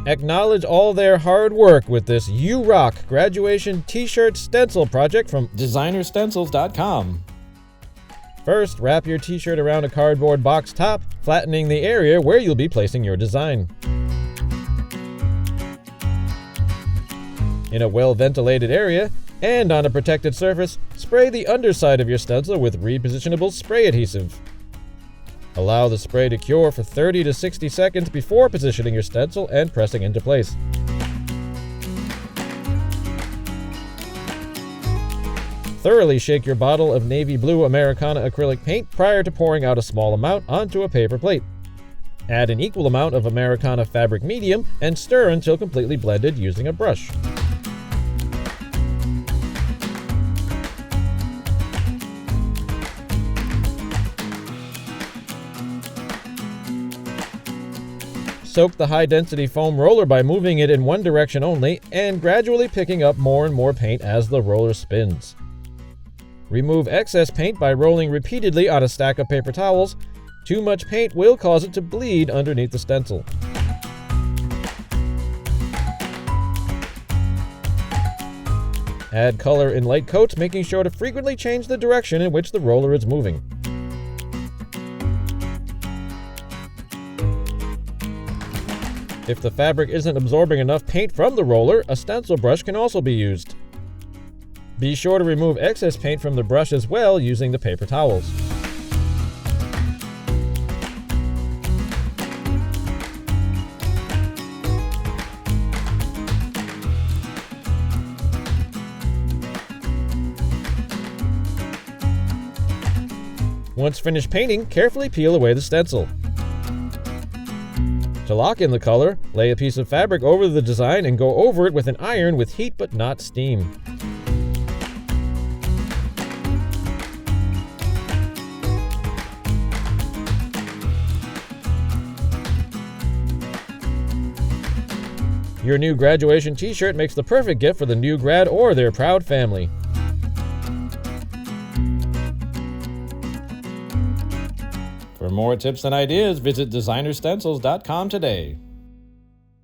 Acknowledge all their hard work with this You Rock graduation t-shirt stencil project from DesignerStencils.com. First, wrap your t-shirt around a cardboard box top, flattening the area where you'll be placing your design. In a well-ventilated area and on a protected surface, spray the underside of your stencil with Repositionable Spray Adhesive. Allow the spray to cure for 30 to 60 seconds before positioning your stencil and pressing into place. Thoroughly shake your bottle of navy blue Americana acrylic paint prior to pouring out a small amount onto a paper plate. Add an equal amount of Americana fabric medium and stir until completely blended using a brush. Soak the high-density foam roller by moving it in one direction only and gradually picking up more and more paint as the roller spins. Remove excess paint by rolling repeatedly on a stack of paper towels. Too much paint will cause it to bleed underneath the stencil. Add color in light coats, making sure to frequently change the direction in which the roller is moving. If the fabric isn't absorbing enough paint from the roller, a stencil brush can also be used. Be sure to remove excess paint from the brush as well using the paper towels. Once finished painting, carefully peel away the stencil. To lock in the color, lay a piece of fabric over the design and go over it with an iron with heat but not steam. Your new graduation t-shirt makes the perfect gift for the new grad or their proud family. For more tips and ideas, visit DesignerStencils.com today.